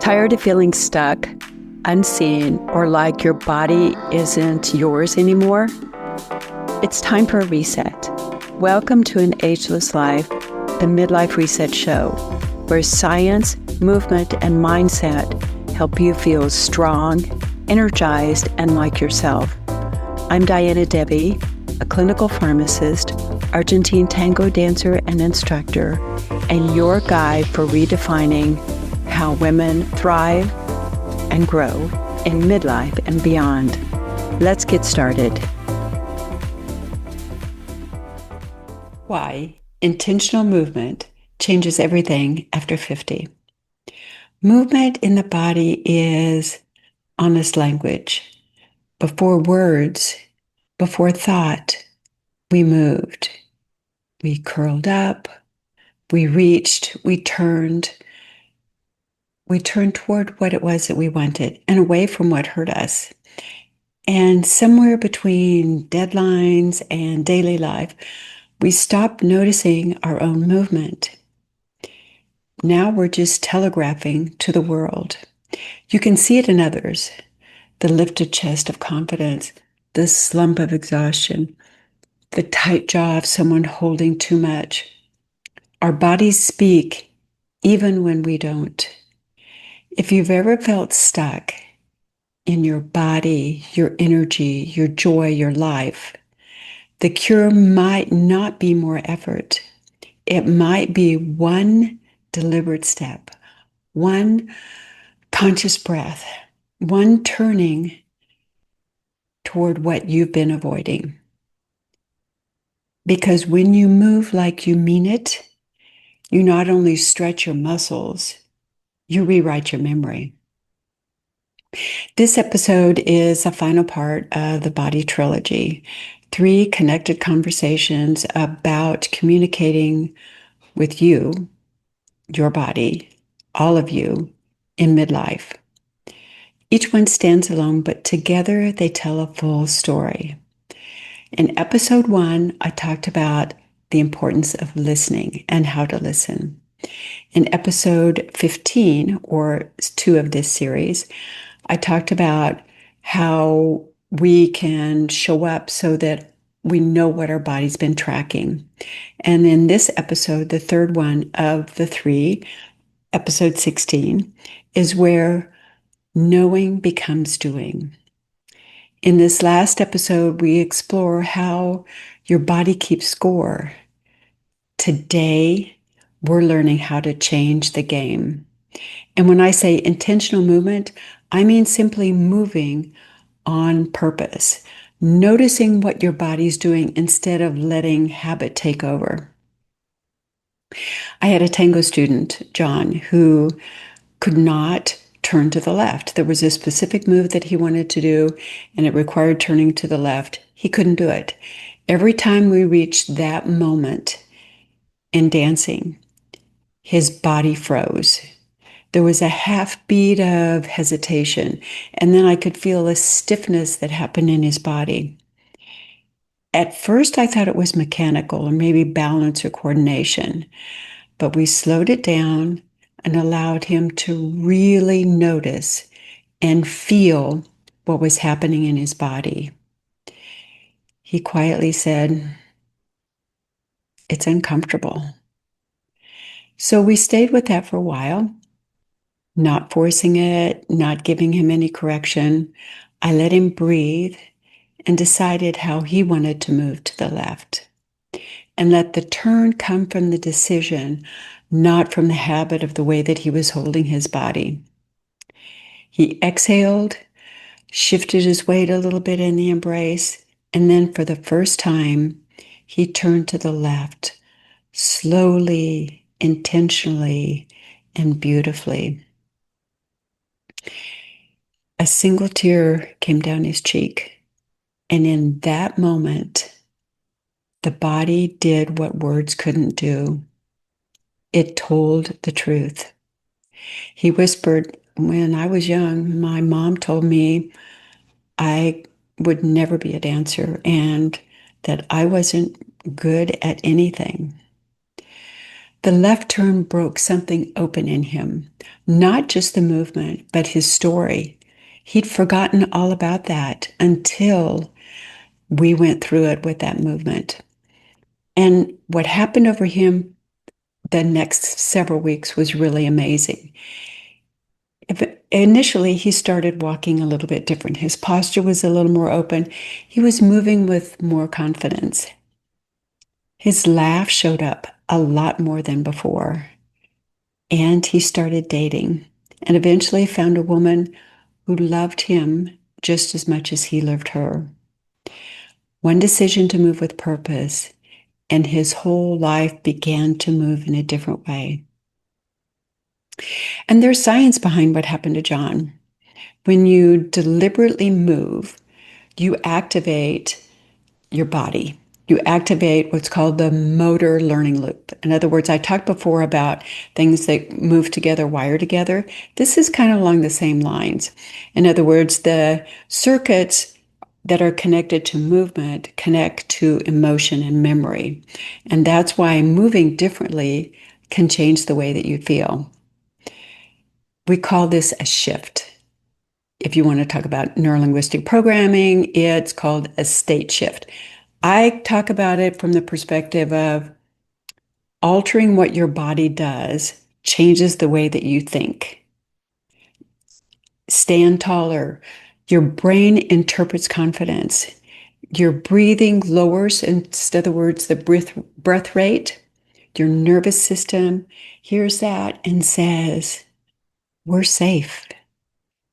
Tired of feeling stuck, unseen, or like your body isn't yours anymore? It's time for a reset. Welcome to An Ageless Life, the midlife reset show, where science, movement, and mindset help you feel strong, energized, and like yourself. I'm Devi, a clinical pharmacist, Argentine tango dancer and instructor, and your guide for redefining how women thrive and grow in midlife and beyond. Let's get started. Why intentional movement changes everything after 50. Movement in the body is honest language. Before words, before thought, we moved. We curled up, we reached, we turned toward what it was that we wanted and away from what hurt us. And somewhere between deadlines and daily life, we stopped noticing our own movement. Now we're just telegraphing to the world. You can see it in others, the lifted chest of confidence, the slump of exhaustion, the tight jaw of someone holding too much. Our bodies speak even when we don't. If you've ever felt stuck in your body, your energy, your joy, your life, the cure might not be more effort. It might be one deliberate step, one conscious breath, one turning toward what you've been avoiding. Because when you move like you mean it, you not only stretch your muscles, you rewrite your memory. This episode is a final part of the Body Trilogy, 3 connected conversations about communicating with you, your body, all of you, in midlife. Each one stands alone, but together they tell a full story. In episode 1, I talked about the importance of listening and how to listen. In episode 15, or 2 of this series, I talked about how we can show up so that we know what our body's been tracking. And in this episode, the third one of the 3, episode 16, is where knowing becomes doing. In this last episode, we explore how your body keeps score. Today, we're learning how to change the game. And when I say intentional movement, I mean simply moving on purpose, noticing what your body's doing instead of letting habit take over. I had a tango student, John, who could not turn to the left. There was a specific move that he wanted to do, and it required turning to the left. He couldn't do it. Every time we reached that moment in dancing, his body froze. There was a half beat of hesitation, and then I could feel a stiffness that happened in his body. At first, I thought it was mechanical or maybe balance or coordination, but we slowed it down and allowed him to really notice and feel what was happening in his body. He quietly said, "It's uncomfortable." So we stayed with that for a while, not forcing it, not giving him any correction. I let him breathe and decided how he wanted to move to the left, and let the turn come from the decision, not from the habit of the way that he was holding his body. He exhaled, shifted his weight a little bit in the embrace, and then for the first time, he turned to the left, slowly, intentionally, and beautifully. A single tear came down his cheek, and in that moment, the body did what words couldn't do. It told the truth. He whispered, "When I was young, my mom told me I would never be a dancer and that I wasn't good at anything." The left turn broke something open in him, not just the movement, but his story. He'd forgotten all about that until we went through it with that movement. And what happened over him the next several weeks was really amazing. Initially, he started walking a little bit different. His posture was a little more open. He was moving with more confidence. His laugh showed up a lot more than before. And he started dating and eventually found a woman who loved him just as much as he loved her. One decision to move with purpose, and his whole life began to move in a different way. And there's science behind what happened to John. When you deliberately move, you activate your body. You activate what's called the motor learning loop. In other words, I talked before about things that move together, wire together. This is kind of along the same lines. In other words, the circuits that are connected to movement connect to emotion and memory. And that's why moving differently can change the way that you feel. We call this a shift. If you want to talk about neurolinguistic programming, it's called a state shift. I talk about it from the perspective of altering what your body does changes the way that you think. Stand taller. Your brain interprets confidence. Your breathing lowers, in other words, the breath rate. Your nervous system hears that and says, we're safe.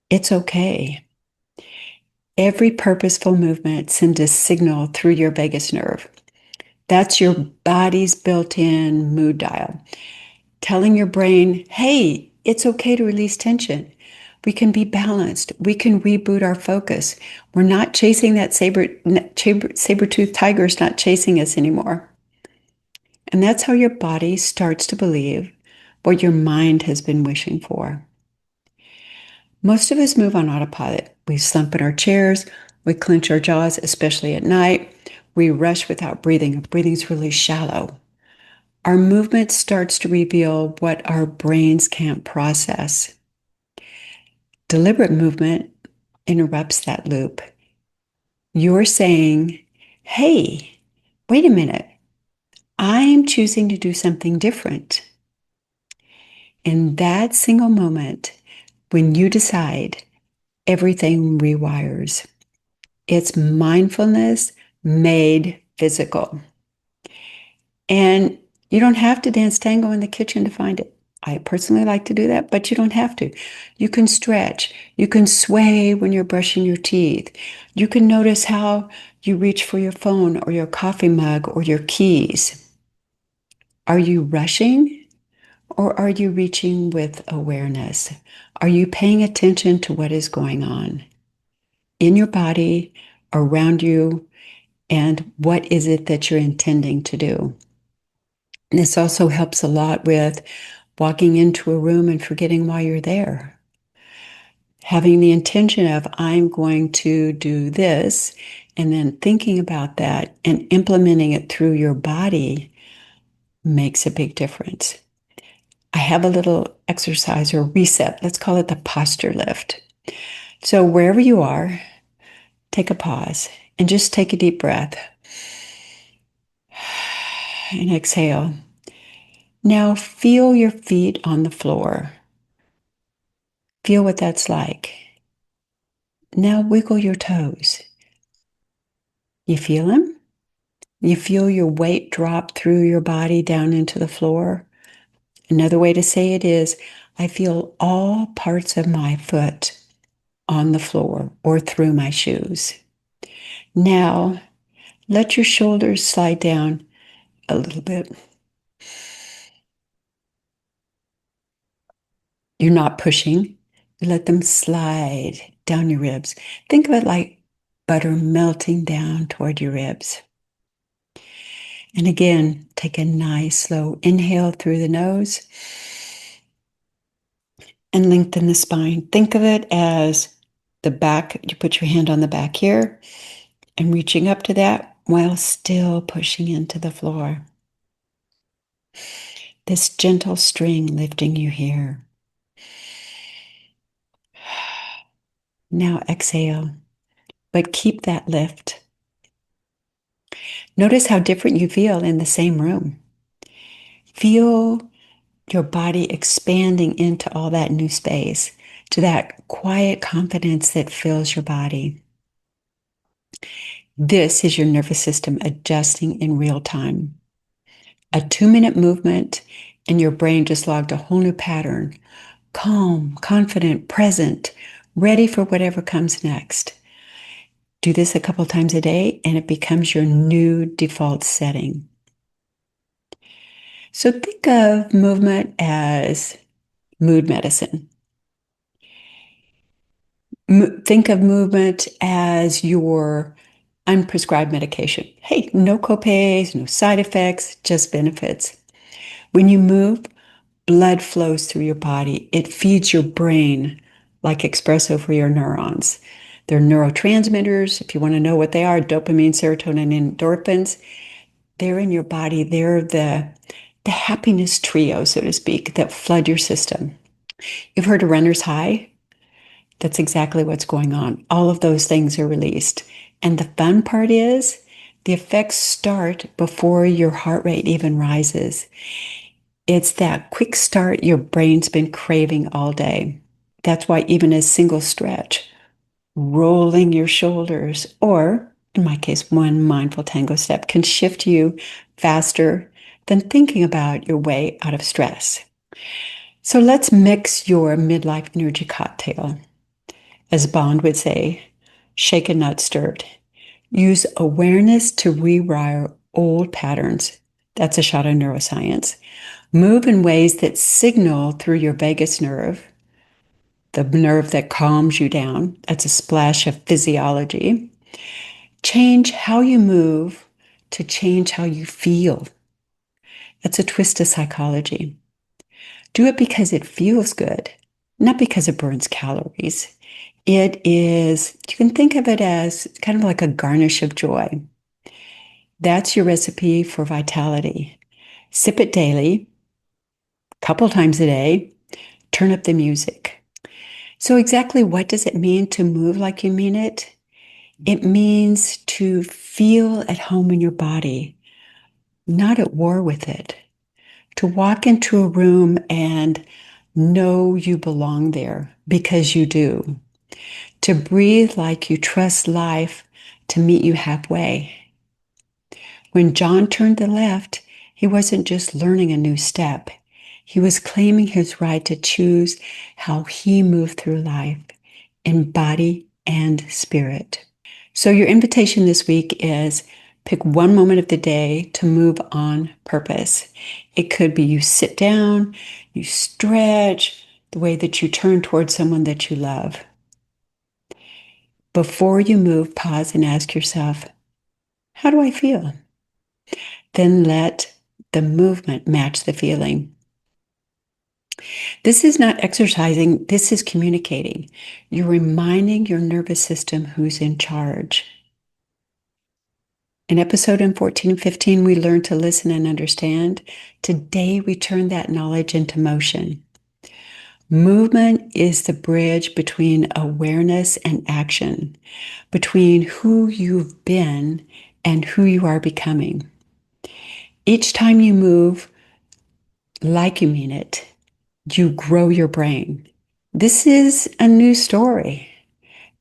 It's okay. Every purposeful movement sends a signal through your vagus nerve. That's your body's built-in mood dial, telling your brain, hey, it's okay to release tension. We can be balanced. We can reboot our focus. We're not chasing that saber-toothed tiger is not chasing us anymore. And that's how your body starts to believe what your mind has been wishing for. Most of us move on autopilot. We slump in our chairs. We clench our jaws, especially at night. We rush without breathing. Breathing's really shallow. Our movement starts to reveal what our brains can't process. Deliberate movement interrupts that loop. You're saying, hey, wait a minute. I'm choosing to do something different. In that single moment, when you decide, everything rewires. It's mindfulness made physical. And you don't have to dance tango in the kitchen to find it. I personally like to do that, but you don't have to. You can stretch. You can sway when you're brushing your teeth. You can notice how you reach for your phone or your coffee mug or your keys. Are you rushing or are you reaching with awareness? Are you paying attention to what is going on in your body, around you, and what is it that you're intending to do? And this also helps a lot with walking into a room and forgetting why you're there. Having the intention of, I'm going to do this, and then thinking about that and implementing it through your body makes a big difference. I have a little exercise or reset. Let's call it the posture lift. So wherever you are, take a pause and just take a deep breath. And exhale. Now feel your feet on the floor. Feel what that's like. Now wiggle your toes. You feel them? You feel your weight drop through your body down into the floor. Another way to say it is, I feel all parts of my foot on the floor or through my shoes. Now, let your shoulders slide down a little bit. You're not pushing. You let them slide down your ribs. Think of it like butter melting down toward your ribs. And again, take a nice slow inhale through the nose and lengthen the spine. Think of it as the back. You put your hand on the back here and reaching up to that while still pushing into the floor. this gentle string lifting you here. Now exhale, but keep that lift. Notice how different you feel in the same room. Feel your body expanding into all that new space, to that quiet confidence that fills your body. This is your nervous system adjusting in real time. A 2-minute movement, and your brain just logged a whole new pattern. Calm, confident, present, ready for whatever comes next. Do this a couple times a day, and it becomes your new default setting. So think of movement as mood medicine. Think of movement as your unprescribed medication. Hey, no copays, no side effects, just benefits. When you move, blood flows through your body. It feeds your brain like espresso for your neurons. They're neurotransmitters. If you want to know what they are, dopamine, serotonin, and endorphins, they're in your body. They're the happiness trio, so to speak, that flood your system. You've heard of runner's high? That's exactly what's going on. All of those things are released. And the fun part is the effects start before your heart rate even rises. It's that quick start your brain's been craving all day. That's why even a single stretch, rolling your shoulders, or in my case, one mindful tango step can shift you faster than thinking about your way out of stress. So let's mix your midlife energy cocktail. As Bond would say, shaken, not stirred. Use awareness to rewire old patterns. That's a shot of neuroscience. Move in ways that signal through your vagus nerve, the nerve that calms you down. That's a splash of physiology. Change how you move to change how you feel. That's a twist of psychology. Do it because it feels good, not because it burns calories. It is, you can think of it as kind of like a garnish of joy. That's your recipe for vitality. Sip it daily, a couple times a day, turn up the music. So exactly what does it mean to move like you mean it? It means to feel at home in your body, not at war with it. To walk into a room and know you belong there because you do. To breathe like you trust life to meet you halfway. When John turned to the left, he wasn't just learning a new step. He was claiming his right to choose how he moved through life in body and spirit. So your invitation this week is pick one moment of the day to move on purpose. It could be you sit down, you stretch, the way that you turn towards someone that you love. Before you move, pause and ask yourself, how do I feel? Then let the movement match the feeling. This is not exercising, this is communicating. You're reminding your nervous system who's in charge. In episode 14 and 15, we learned to listen and understand. Today, we turn that knowledge into motion. Movement is the bridge between awareness and action, between who you've been and who you are becoming. Each time you move like you mean it, you grow your brain. This is a new story,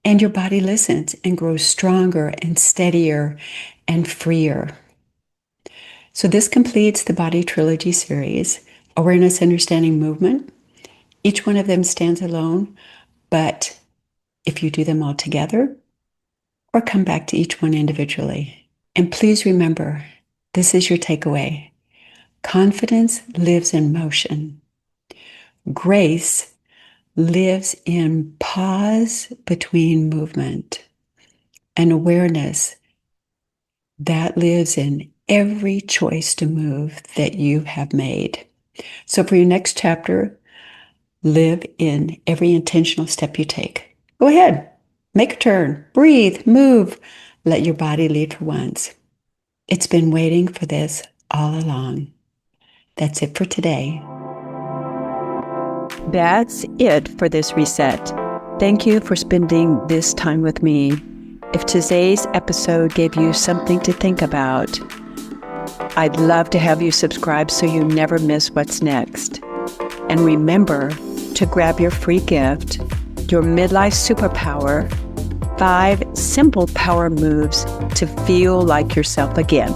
and your body listens and grows stronger and steadier and freer. So this completes the Body Trilogy series, Awareness, Understanding, Movement. Each one of them stands alone, but if you do them all together, or come back to each one individually. And please remember, this is your takeaway. Confidence lives in motion. Grace lives in pause between movement. And awareness, that lives in every choice to move that you have made. So for your next chapter, live in every intentional step you take. Go ahead, make a turn, breathe, move, let your body lead for once. It's been waiting for this all along. That's it for today. That's it for this reset. Thank you for spending this time with me. If today's episode gave you something to think about, I'd love to have you subscribe so you never miss what's next. And remember to grab your free gift, your midlife superpower, 5 simple power moves to feel like yourself again.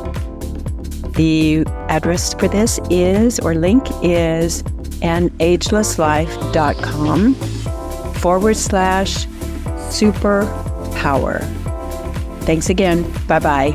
The address for this is, or link is, anagelesslife.com/superpower. Thanks again. Bye-bye.